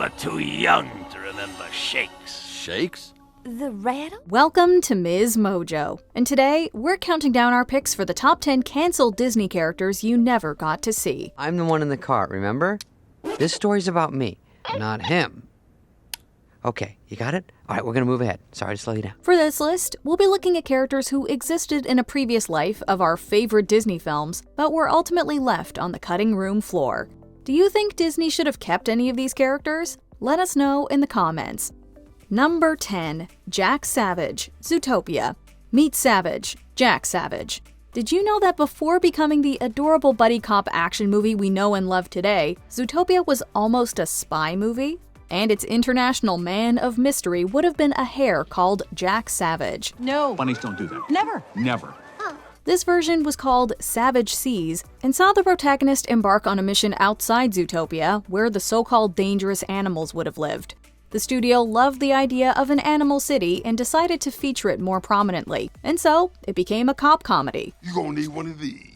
You're too young to remember Shakes. Shakes? The rattle? Welcome to MsMojo, and today we're counting down our picks for the top 10 canceled Disney characters you never got to see. I'm the one in the cart, remember? This story's about me, not him. Okay, you got it? All right, we're gonna move ahead. Sorry to slow you down. For this list, we'll be looking at characters who existed in a previous life of our favorite Disney films, but were ultimately left on the cutting room floor. Do you think Disney should have kept any of these characters? Let us know in the comments. Number 10. Jack Savage, Zootopia. Meet Savage, Jack Savage. Did you know that before becoming the adorable buddy cop action movie we know and love today, Zootopia was almost a spy movie? And its international man of mystery would have been a hare called Jack Savage. No. Bunnies don't do that. Never. Never. This version was called Savage Seas and saw the protagonist embark on a mission outside Zootopia, where the so-called dangerous animals would have lived. The studio loved the idea of an animal city and decided to feature it more prominently, and so it became a cop comedy. You gonna need one of these.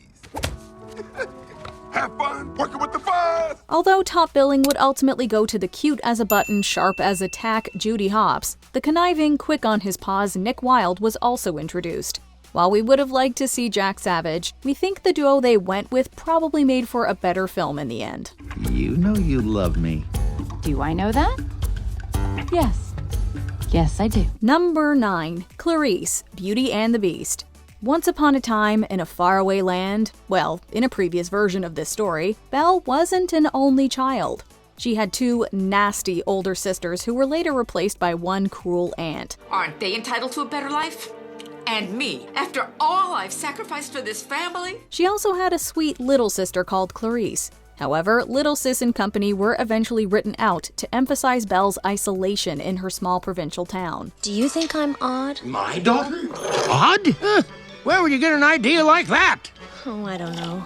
Have fun working with the fuzz! Although top billing would ultimately go to the cute-as-a-button, sharp-as-a-tack Judy Hopps, the conniving, quick-on-his-paws Nick Wilde was also introduced. While we would have liked to see Jack Savage, we think the duo they went with probably made for a better film in the end. You know you love me. Do I know that? Yes. Yes, I do. Number 9. Clarice, Beauty and the Beast. Once upon a time, in a faraway land, well, in a previous version of this story, Belle wasn't an only child. She had 2 nasty older sisters who were later replaced by one cruel aunt. Aren't they entitled to a better life? And me, after all I've sacrificed for this family? She also had a sweet little sister called Clarice. However, Little Sis and company were eventually written out to emphasize Belle's isolation in her small provincial town. Do you think I'm odd? My daughter? Odd? Where would you get an idea like that? Oh, I don't know.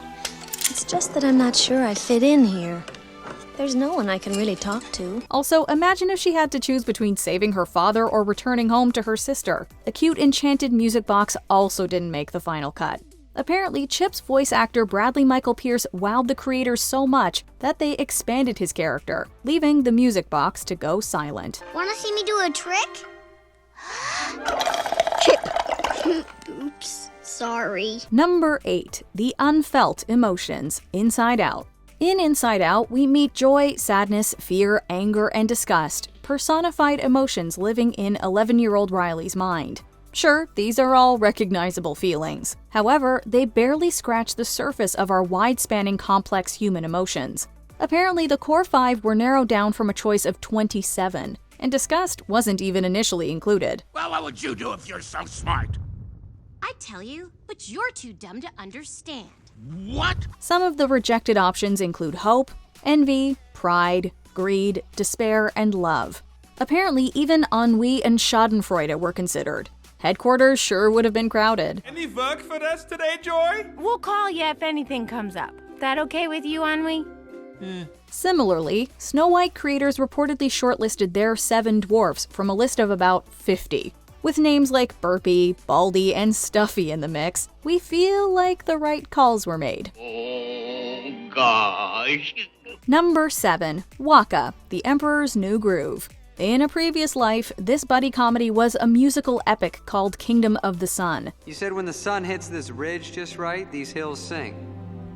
It's just that I'm not sure I fit in here. There's no one I can really talk to. Also, imagine if she had to choose between saving her father or returning home to her sister. A cute enchanted music box also didn't make the final cut. Apparently, Chip's voice actor Bradley Michael Pierce wowed the creators so much that they expanded his character, leaving the music box to go silent. Wanna see me do a trick? Chip! Oops, sorry. Number 8. The Unfelt Emotions, Inside Out. In Inside Out, we meet joy, sadness, fear, anger, and disgust, personified emotions living in 11-year-old Riley's mind. Sure, these are all recognizable feelings. However, they barely scratch the surface of our wide-spanning complex human emotions. Apparently, the core 5 were narrowed down from a choice of 27, and disgust wasn't even initially included. Well, what would you do if you're so smart? I'd tell you, but you're too dumb to understand. What? Some of the rejected options include hope, envy, pride, greed, despair, and love. Apparently, even ennui and schadenfreude were considered. Headquarters sure would have been crowded. Any work for us today, Joy? We'll call you if anything comes up. That okay with you, Ennui? Similarly, Snow White creators reportedly shortlisted their 7 dwarfs from a list of about 50. With names like Burpy, Baldy, and Stuffy in the mix, we feel like the right calls were made. Oh, gosh. Number 7. Waka, The Emperor's New Groove. In a previous life, this buddy comedy was a musical epic called Kingdom of the Sun. You said when the sun hits this ridge just right, these hills sing.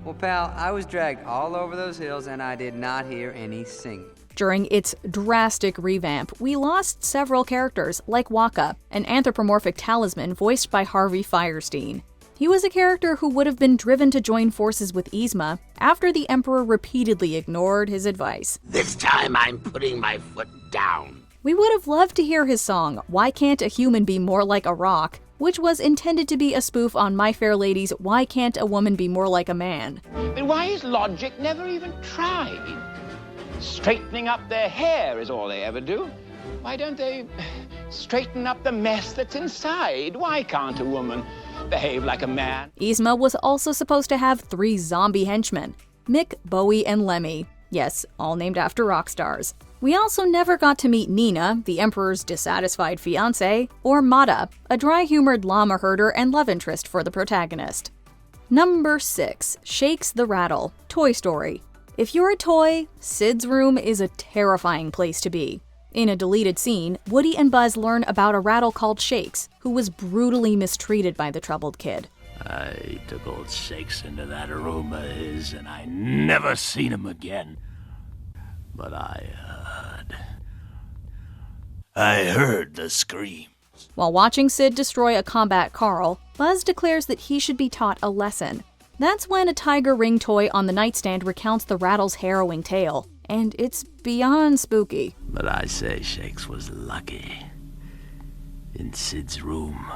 Well, pal, I was dragged all over those hills and I did not hear any singing. During its drastic revamp, we lost several characters, like Waka, an anthropomorphic talisman voiced by Harvey Fierstein. He was a character who would have been driven to join forces with Yzma after the Emperor repeatedly ignored his advice. This time I'm putting my foot down. We would have loved to hear his song, Why Can't a Human Be More Like a Rock?, which was intended to be a spoof on My Fair Lady's Why Can't a Woman Be More Like a Man? But why is logic never even tried? Straightening up their hair is all they ever do. Why don't they straighten up the mess that's inside? Why can't a woman behave like a man? Yzma was also supposed to have 3 zombie henchmen, Mick, Bowie, and Lemmy. Yes, all named after rock stars. We also never got to meet Nina, the Emperor's dissatisfied fiancée, or Mata, a dry-humored llama herder and love interest for the protagonist. Number 6. Shakes the Rattle, Toy Story. If you're a toy, Sid's room is a terrifying place to be. In a deleted scene, Woody and Buzz learn about a rattle called Shakes, who was brutally mistreated by the troubled kid. I took old Shakes into that room of his, and I never seen him again. But I heard the scream. While watching Sid destroy a combat Carl, Buzz declares that he should be taught a lesson. That's when a tiger ring toy on the nightstand recounts the rattle's harrowing tale, and it's beyond spooky. But I say Shakes was lucky. In Sid's room,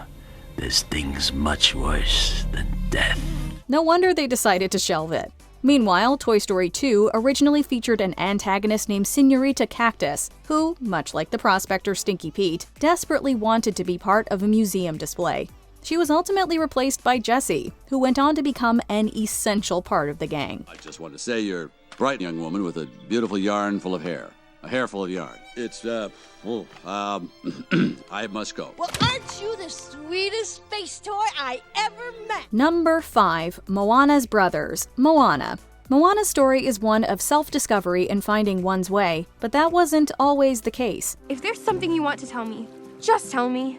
there's things much worse than death. No wonder they decided to shelve it. Meanwhile, Toy Story 2 originally featured an antagonist named Senorita Cactus, who, much like the prospector Stinky Pete, desperately wanted to be part of a museum display. She was ultimately replaced by Jessie, who went on to become an essential part of the gang. I just want to say you're a bright young woman with a beautiful yarn full of hair. A hair full of yarn. It's, I must go. Well, aren't you the sweetest space toy I ever met? Number 5. Moana's Brothers, Moana. Moana's story is one of self-discovery and finding one's way, but that wasn't always the case. If there's something you want to tell me, just tell me.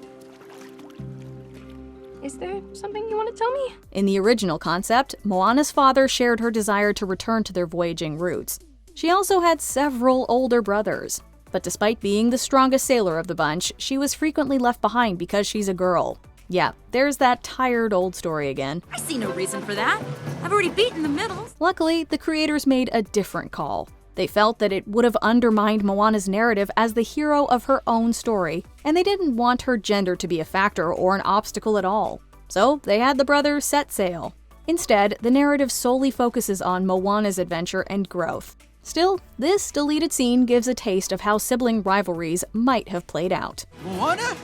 Is there something you want to tell me? In the original concept, Moana's father shared her desire to return to their voyaging roots. She also had several older brothers. But despite being the strongest sailor of the bunch, she was frequently left behind because she's a girl. Yeah, there's that tired old story again. I see no reason for that. I've already beaten the middles. Luckily, the creators made a different call. They felt that it would have undermined Moana's narrative as the hero of her own story, and they didn't want her gender to be a factor or an obstacle at all. So they had the brothers set sail. Instead, the narrative solely focuses on Moana's adventure and growth. Still, this deleted scene gives a taste of how sibling rivalries might have played out. Moana?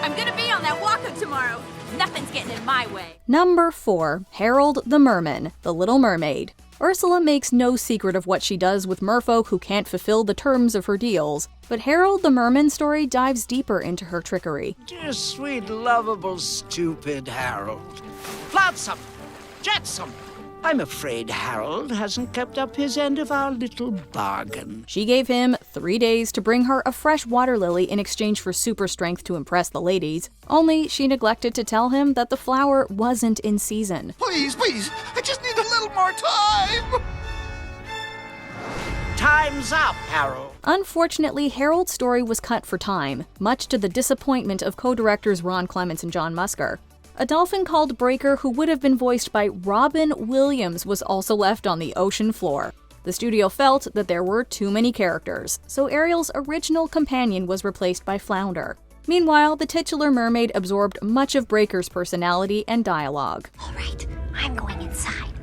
I'm gonna be on that walk-up tomorrow. Nothing's getting in my way. Number 4. Harold the Merman, the Little Mermaid. Ursula makes no secret of what she does with merfolk who can't fulfill the terms of her deals, but Harold the Merman story dives deeper into her trickery. Dear, sweet, lovable, stupid Harold. Flotsam! Jetsam! I'm afraid Harold hasn't kept up his end of our little bargain. She gave him 3 days to bring her a fresh water lily in exchange for super strength to impress the ladies, only she neglected to tell him that the flower wasn't in season. Please, please, I just need a little more time! Time's up, Harold. Unfortunately, Harold's story was cut for time, much to the disappointment of co-directors Ron Clements and John Musker. A dolphin called Breaker, who would have been voiced by Robin Williams, was also left on the ocean floor. The studio felt that there were too many characters, so Ariel's original companion was replaced by Flounder. Meanwhile, the titular mermaid absorbed much of Breaker's personality and dialogue. All right, I'm going inside.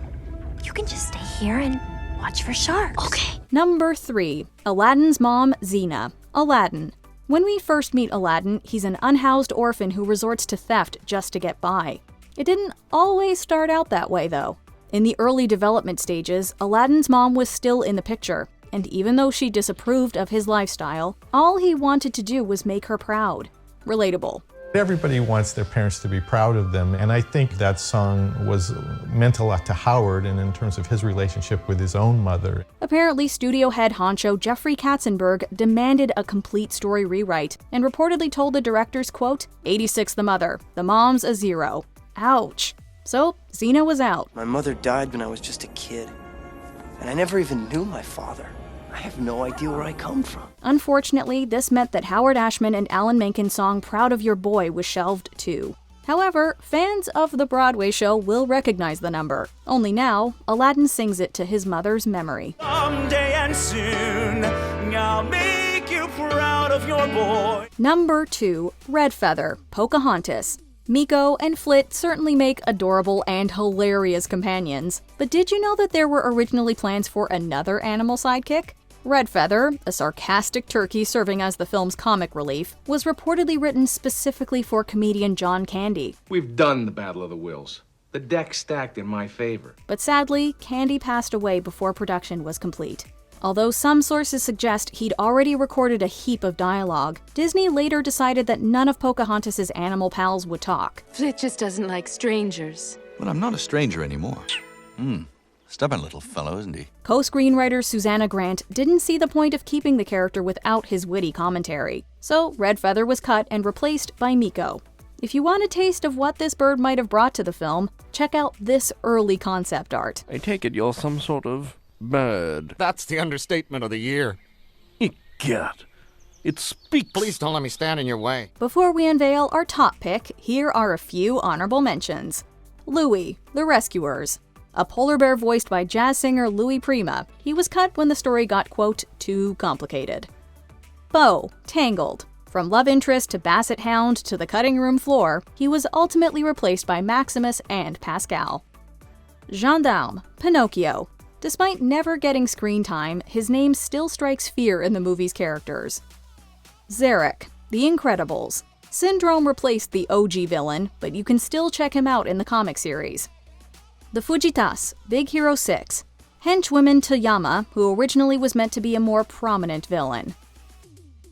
You can just stay here and watch for sharks. Okay. Number 3. Aladdin's mom, Xena. Aladdin. When we first meet Aladdin, he's an unhoused orphan who resorts to theft just to get by. It didn't always start out that way, though. In the early development stages, Aladdin's mom was still in the picture, and even though she disapproved of his lifestyle, all he wanted to do was make her proud. Relatable. Everybody wants their parents to be proud of them, and I think that song meant a lot to Howard and in terms of his relationship with his own mother. Apparently, studio head honcho Jeffrey Katzenberg demanded a complete story rewrite and reportedly told the directors, quote, 86 the mother, the mom's a 0. Ouch. So, Xena was out. My mother died when I was just a kid, and I never even knew my father. I have no idea where I come from. Unfortunately, this meant that Howard Ashman and Alan Menken's song Proud of Your Boy was shelved too. However, fans of the Broadway show will recognize the number. Only now, Aladdin sings it to his mother's memory. Someday and soon, I'll make you proud of your boy. Number 2. Red Feather, Pocahontas. Miko and Flit certainly make adorable and hilarious companions, but did you know that there were originally plans for another animal sidekick? Red Feather, a sarcastic turkey serving as the film's comic relief, was reportedly written specifically for comedian John Candy. We've done the Battle of the Wills. The deck's stacked in my favor. But sadly, Candy passed away before production was complete. Although some sources suggest he'd already recorded a heap of dialogue, Disney later decided that none of Pocahontas' animal pals would talk. Flit just doesn't like strangers. But I'm not a stranger anymore. Stubborn little fellow, isn't he? Co-screenwriter Susanna Grant didn't see the point of keeping the character without his witty commentary, so Red Feather was cut and replaced by Miko. If you want a taste of what this bird might have brought to the film, check out this early concept art. I take it you're some sort of bird. That's the understatement of the year. God, it speaks. Please don't let me stand in your way. Before we unveil our top pick, here are a few honorable mentions. Louie, The Rescuers. A polar bear voiced by jazz singer Louis Prima. He was cut when the story got, quote, too complicated. Bo, Tangled. From love interest to basset hound to the cutting room floor, he was ultimately replaced by Maximus and Pascal. Gendarme, Pinocchio. Despite never getting screen time, his name still strikes fear in the movie's characters. Zarek, The Incredibles. Syndrome replaced the OG villain, but you can still check him out in the comic series. The Fujitas, Big Hero 6. Henchwoman Toyama, who originally was meant to be a more prominent villain.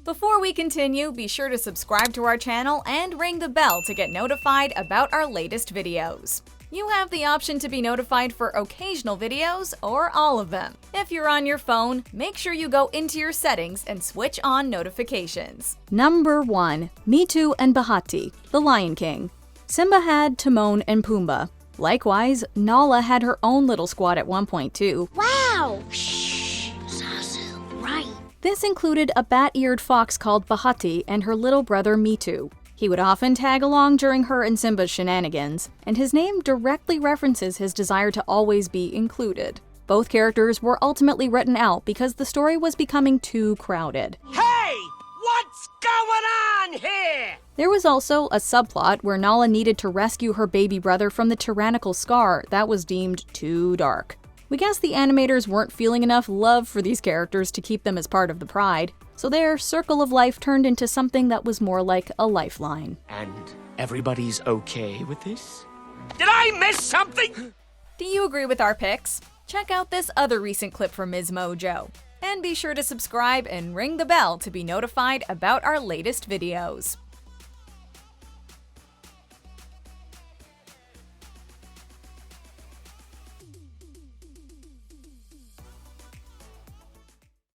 Before we continue, be sure to subscribe to our channel and ring the bell to get notified about our latest videos. You have the option to be notified for occasional videos or all of them. If you're on your phone, make sure you go into your settings and switch on notifications. Number 1. Mitu and Bahati, The Lion King. Simba had Timon and Pumbaa. Likewise, Nala had her own little squad at one point too. Wow! Shh, Zazu, right. This included a bat-eared fox called Bahati and her little brother Mitu. He would often tag along during her and Simba's shenanigans, and his name directly references his desire to always be included. Both characters were ultimately written out because the story was becoming too crowded. Hey! What's going on here? There was also a subplot where Nala needed to rescue her baby brother from the tyrannical Scar that was deemed too dark. We guess the animators weren't feeling enough love for these characters to keep them as part of the pride, so their circle of life turned into something that was more like a lifeline. And everybody's okay with this? Did I miss something? Do you agree with our picks? Check out this other recent clip from MsMojo. And be sure to subscribe and ring the bell to be notified about our latest videos.